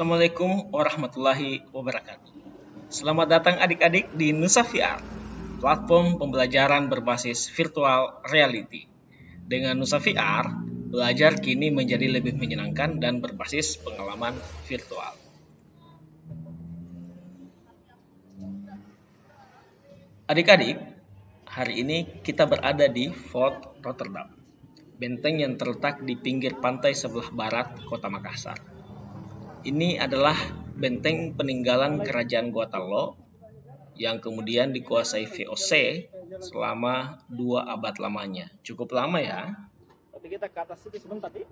Assalamualaikum warahmatullahi wabarakatuh. Selamat datang adik-adik di Nusa VR, platform pembelajaran berbasis virtual reality. Dengan Nusa VR, belajar kini menjadi lebih menyenangkan dan berbasis pengalaman virtual. Adik-adik, hari ini kita berada di Fort Rotterdam, benteng yang terletak di pinggir pantai sebelah barat kota Makassar. Ini adalah benteng peninggalan kerajaan Guatalo yang kemudian dikuasai VOC selama 2 abad lamanya. Cukup lama ya. Tapi kita ke atas itu sebentar nih.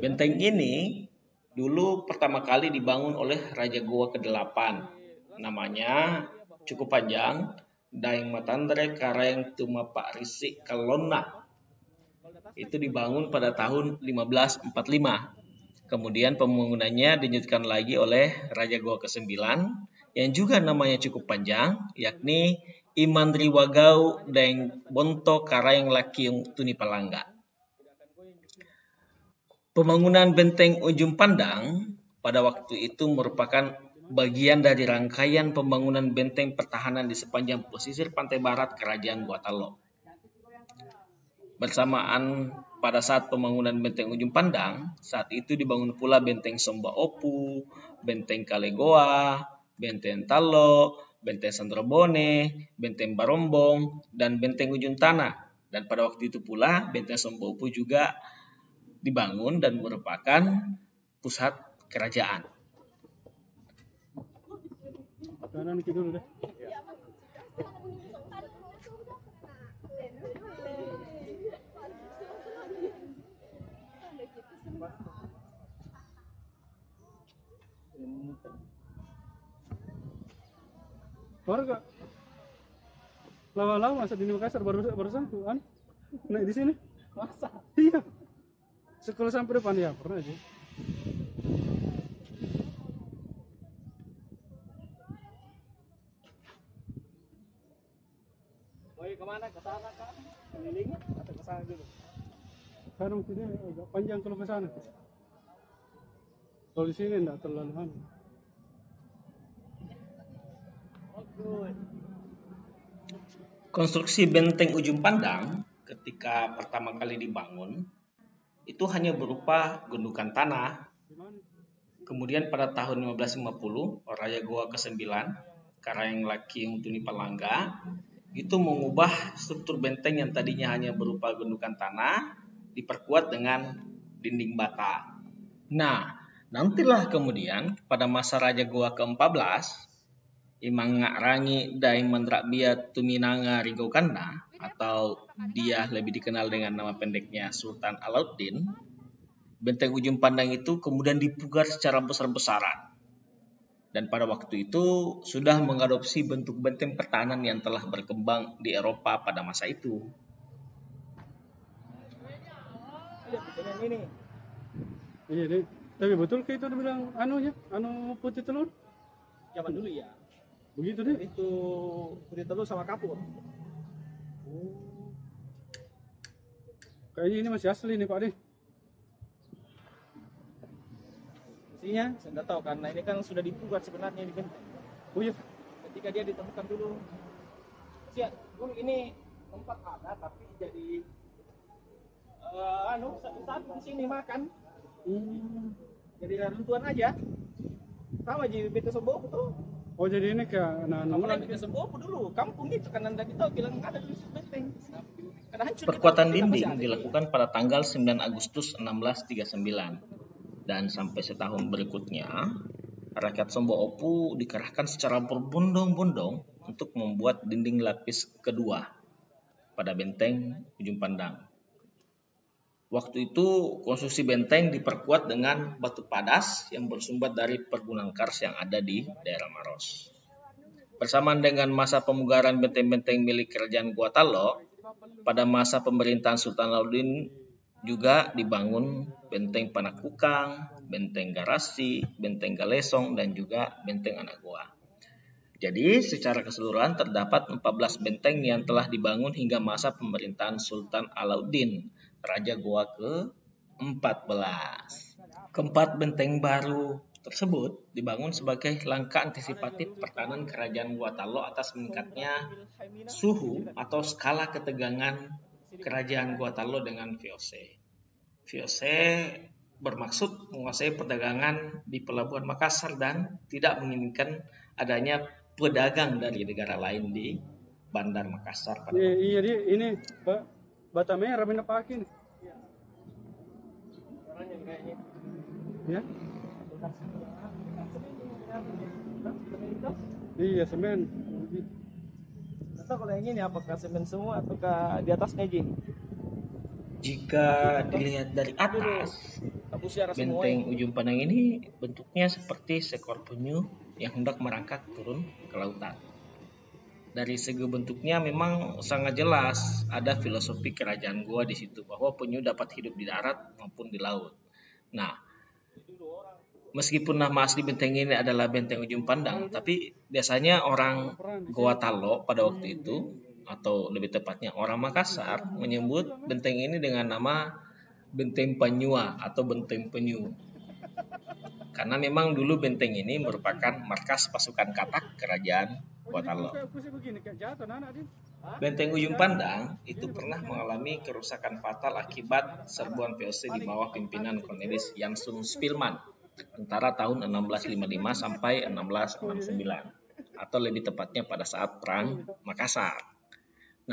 Benteng ini dulu pertama kali dibangun oleh Raja Goa ke-8. Namanya cukup panjang, Daeng Matandre Kareng Tumapak Risik Kalonna. Itu dibangun pada tahun 1545. Kemudian pembangunannya dilanjutkan lagi oleh Raja Goa ke-9 yang juga namanya cukup panjang, yakni Imandri Wagau Daeng Bonto Kareng Lakiung Tunipalangga. Pembangunan benteng Ujung Pandang pada waktu itu merupakan bagian dari rangkaian pembangunan benteng pertahanan di sepanjang pesisir pantai barat Kerajaan Guatalo. Bersamaan pada saat pembangunan benteng Ujung Pandang, saat itu dibangun pula benteng Somba Opu, benteng Kalegoa, benteng Talo, benteng Sandrobone, benteng Barombong, dan benteng Ujung Tanah. Dan pada waktu itu pula benteng Somba Opu juga dibangun dan merupakan pusat kerajaan. Kanan kiri dulu deh. Warga lama-lama masa di Makassar baru sampai kan naik di sini masa iya sekolah sampai depan ya pernah aja. Woi kemana ke sana kak keliling atau ke sana dulu sekarang sini agak panjang kalau ke sana kalau di sini enggak terlalu lama. Konstruksi benteng Ujung Pandang ketika pertama kali dibangun itu hanya berupa gundukan tanah. Kemudian pada tahun 1550, Raja Goa ke-9, Karang Lakiung Tunipalangga, itu mengubah struktur benteng yang tadinya hanya berupa gundukan tanah, diperkuat dengan dinding bata. Nah, nantilah kemudian pada masa Raja Goa ke-14, Imang Rangi Daeng Mandrakbia Tuminanga Rigokanda, atau dia lebih dikenal dengan nama pendeknya Sultan Alauddin, benteng Ujung Pandang itu kemudian dipugar secara besar-besaran. Dan pada waktu itu sudah mengadopsi bentuk benteng pertahanan yang telah berkembang di Eropa pada masa itu. Iya deh, tapi betul kayak itu bilang anunya, anu putih telur? Zaman dulu ya. Begitu deh. Itu putih telur sama kapur. Kayaknya ini masih asli nih Pak De. Mestinya saya nggak tahu karena ini kan sudah dipugar sebenarnya di benteng. Oh iya. Ketika dia ditemukan dulu, siap, ini tempat ada tapi jadi saat di sini makan. Jadi reruntuhan aja. Tahu aja benteng Sombo tuh. Oh jadi ini kayak Mulai benteng Sombo dulu, kampung itu kan Anda tahu bilang ada di benteng. Perkuatan dinding dilakukan pada tanggal 9 Agustus 1639 dan sampai setahun berikutnya rakyat Sombo Opu dikerahkan secara berbondong-bondong untuk membuat dinding lapis kedua pada benteng Ujung Pandang. Waktu itu konstruksi benteng diperkuat dengan batu padas yang bersumber dari pergunan kars yang ada di daerah Maros. Bersamaan dengan masa pemugaran benteng-benteng milik kerajaan Guatalo, pada masa pemerintahan Sultan Alauddin juga dibangun benteng Panakukang, benteng Garasi, benteng Galesong, dan juga benteng Anak Goa. Jadi secara keseluruhan terdapat 14 benteng yang telah dibangun hingga masa pemerintahan Sultan Alauddin, Raja Goa ke-14. Keempat benteng baru tersebut dibangun sebagai langkah antisipatif pertahanan kerajaan Goa Talo atas meningkatnya suhu atau skala ketegangan kerajaan Goa Talo dengan VOC. VOC bermaksud menguasai perdagangan di Pelabuhan Makassar dan tidak menginginkan adanya pedagang dari negara lain di Bandar Makassar pada waktu Iya dia ini Pak bata merah benda pakai nih. Ya. Iya semen. Atau kalau yang ini apakah semen semua ataukah di atasnya Ji? Jika dilihat dari atas, Aku siara semua. benteng ujung pandang ini bentuknya seperti seekor penyu yang hendak merangkak turun ke lautan. Dari segi bentuknya memang sangat jelas ada filosofi kerajaan Goa di situ bahwa penyu dapat hidup di darat maupun di laut. Nah, meskipun nama asli benteng ini adalah benteng ujung pandang, tapi biasanya orang Goa Talo pada waktu itu, atau lebih tepatnya orang Makassar, menyebut benteng ini dengan nama Benteng Panyua atau Benteng Penyu. Karena memang dulu benteng ini merupakan markas pasukan katak kerajaan Goa Talo. Benteng ujung pandang itu pernah mengalami kerusakan fatal akibat serbuan VOC di bawah pimpinan Cornelis Janszoon Spilman antara tahun 1655 sampai 1669 atau lebih tepatnya pada saat Perang Makassar.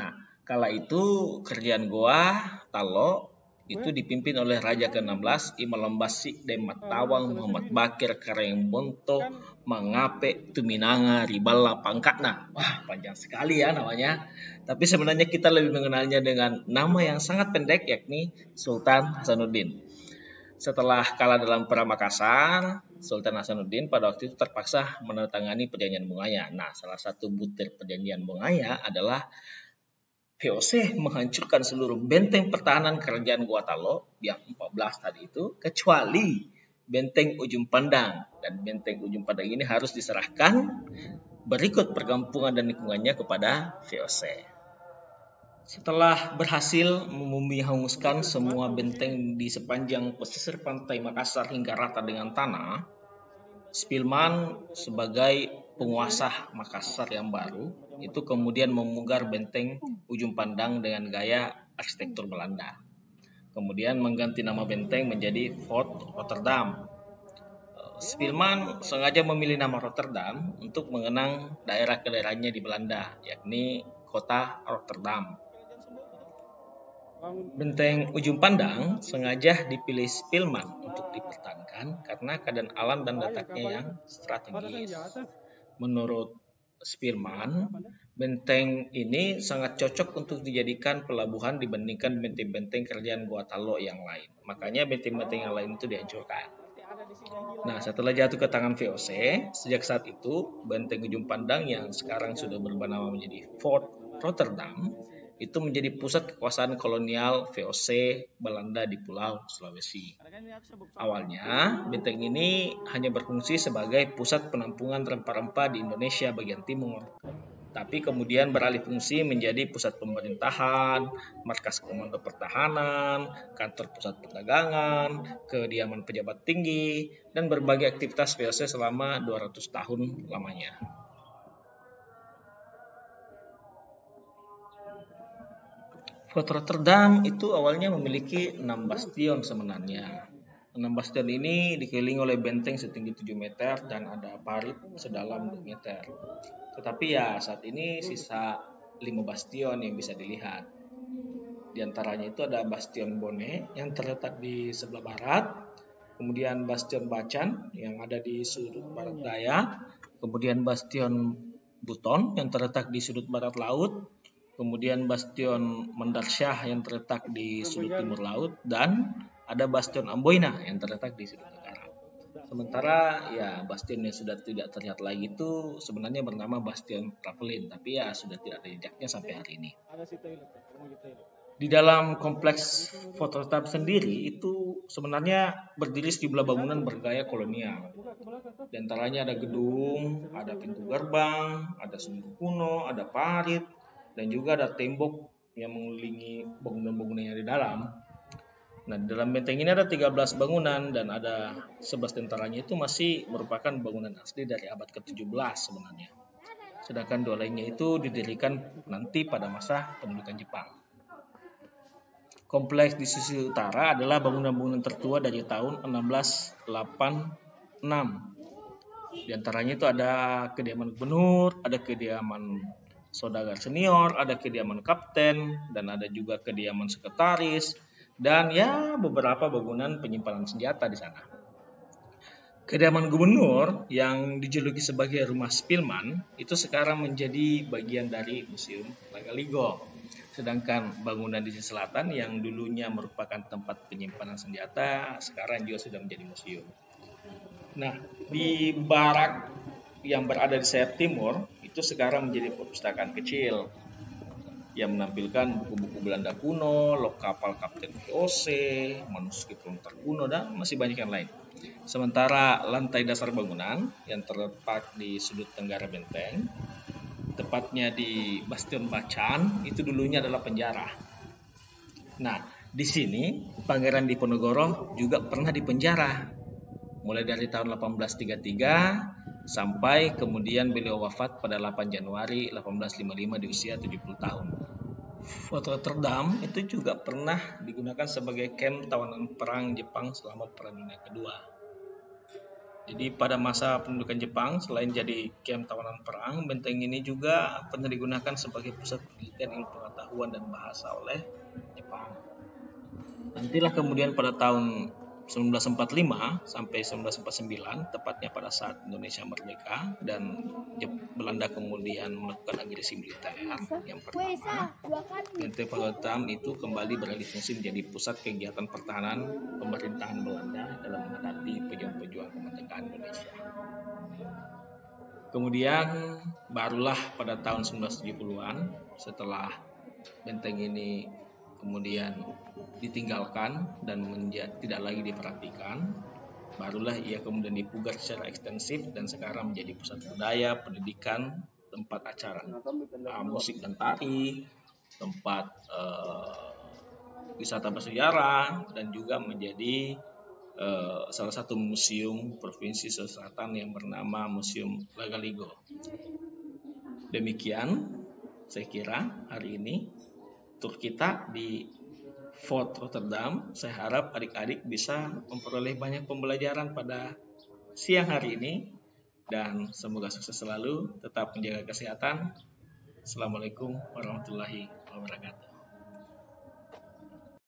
Nah, kala itu kerajaan Goa Talo itu dipimpin oleh Raja ke-16 Imalambasi Dematawang Muhammad Bakir Karengbonto Mangape Tuminanga Ribala Pangkatna. Wah, panjang sekali ya namanya. Tapi sebenarnya kita lebih mengenalnya dengan nama yang sangat pendek yakni Sultan Hasanuddin. Setelah kalah dalam Perang Makassar, Sultan Hasanuddin pada waktu itu terpaksa menandatangani perjanjian Bungaya. Nah, salah satu butir perjanjian Bungaya adalah VOC menghancurkan seluruh benteng pertahanan kerajaan Goa Talo yang 14 tadi itu, kecuali benteng ujung pandang. Dan benteng ujung pandang ini harus diserahkan berikut perkampungan dan lingkungannya kepada VOC. Setelah berhasil menghanguskan semua benteng di sepanjang pesisir pantai Makassar hingga rata dengan tanah, Spilman sebagai penguasa Makassar yang baru itu kemudian memugar benteng ujung pandang dengan gaya arsitektur Belanda. Kemudian mengganti nama benteng menjadi Fort Rotterdam. Spilman sengaja memilih nama Rotterdam untuk mengenang daerah kelahirannya di Belanda, yakni kota Rotterdam. Benteng ujung pandang sengaja dipilih Spilman untuk dipertahankan karena keadaan alam dan letaknya yang strategis. Menurut Spilman, benteng ini sangat cocok untuk dijadikan pelabuhan dibandingkan benteng-benteng kerajaan Goa Talo yang lain. Makanya benteng-benteng yang lain itu dihancurkan. Nah, setelah jatuh ke tangan VOC, sejak saat itu benteng ujung pandang yang sekarang sudah berubah nama menjadi Fort Rotterdam itu menjadi pusat kekuasaan kolonial VOC Belanda di Pulau Sulawesi. Awalnya, benteng ini hanya berfungsi sebagai pusat penampungan rempah-rempah di Indonesia bagian timur. Tapi kemudian beralih fungsi menjadi pusat pemerintahan, markas komando pertahanan, kantor pusat perdagangan, kediaman pejabat tinggi, dan berbagai aktivitas VOC selama 200 tahun lamanya. Fort Rotterdam itu awalnya memiliki 6 bastion sebenarnya. 6 bastion ini dikelilingi oleh benteng setinggi 7 meter dan ada parit sedalam 2 meter. Tetapi ya saat ini sisa 5 bastion yang bisa dilihat. Di antaranya itu ada Bastion Bone yang terletak di sebelah barat, kemudian Bastion Bacan yang ada di sudut barat daya, kemudian Bastion Buton yang terletak di sudut barat laut, kemudian Bastion Mandarsyah yang terletak di sudut timur laut, dan ada Bastion Amboina yang terletak di sudut utara. Sementara ya bastion yang sudah tidak terlihat lagi itu sebenarnya bernama Bastion Ravelin, tapi ya sudah tidak ada jejaknya sampai hari ini. Di dalam kompleks Fort Rotterdam sendiri itu sebenarnya berdiri sejumlah bangunan bergaya kolonial. Di antaranya ada gedung, ada pintu gerbang, ada sumur kuno, ada parit, dan juga ada tembok yang mengelilingi bangunan-bangunan yang di dalam. Nah, di dalam benteng ini ada 13 bangunan dan ada 11 diantaranya itu masih merupakan bangunan asli dari abad ke-17 sebenarnya. Sedangkan 2 lainnya itu didirikan nanti pada masa pendudukan Jepang. Kompleks di sisi utara adalah bangunan-bangunan tertua dari tahun 1686. Di antaranya itu ada kediaman gubernur, ada kediaman saudagar senior, ada kediaman kapten, dan ada juga kediaman sekretaris, dan ya beberapa bangunan penyimpanan senjata di sana. Kediaman gubernur yang dijuluki sebagai rumah Spilman itu sekarang menjadi bagian dari Museum Lagaligo. Sedangkan bangunan di sisi selatan yang dulunya merupakan tempat penyimpanan senjata sekarang juga sudah menjadi museum. Nah, di barak yang berada di sayap timur itu sekarang menjadi perpustakaan kecil yang menampilkan buku-buku Belanda kuno, log kapal Kapten VOC, manuskrip Lontar kuno, dan masih banyak yang lain. Sementara lantai dasar bangunan yang terletak di sudut tenggara benteng, tepatnya di Bastion Bacan, itu dulunya adalah penjara. Nah, di sini Pangeran Diponegoro juga pernah dipenjara, mulai dari tahun 1833 sampai kemudian beliau wafat pada 8 Januari 1855 di usia 70 tahun. Fort Rotterdam itu juga pernah digunakan sebagai kamp tawanan perang Jepang selama Perang Dunia Kedua. Jadi pada masa pendudukan Jepang, selain jadi kamp tawanan perang, benteng ini juga pernah digunakan sebagai pusat penelitian ilmu pengetahuan dan bahasa oleh Jepang. Nantilah kemudian pada tahun 1945 sampai 1949, tepatnya pada saat Indonesia merdeka dan Belanda kemudian melakukan agresi militer yang pertama, benteng Fort Rotterdam itu kembali beralih fungsi menjadi pusat kegiatan pertahanan pemerintahan Belanda dalam menghadapi pejuang-pejuang kemerdekaan Indonesia. Kemudian barulah pada tahun 1970-an setelah benteng ini kemudian ditinggalkan dan tidak lagi diperhatikan, barulah ia kemudian dipugar secara ekstensif dan sekarang menjadi pusat budaya, pendidikan, tempat acara musik dan tari, tempat wisata bersejarah, dan juga menjadi salah satu museum provinsi Sulawesi Selatan yang bernama Museum Lagaligo. Demikian saya kira hari ini tur kita di Fort Rotterdam. Saya harap adik-adik bisa memperoleh banyak pembelajaran pada siang hari ini dan semoga sukses selalu, tetap menjaga kesehatan. Assalamualaikum warahmatullahi wabarakatuh.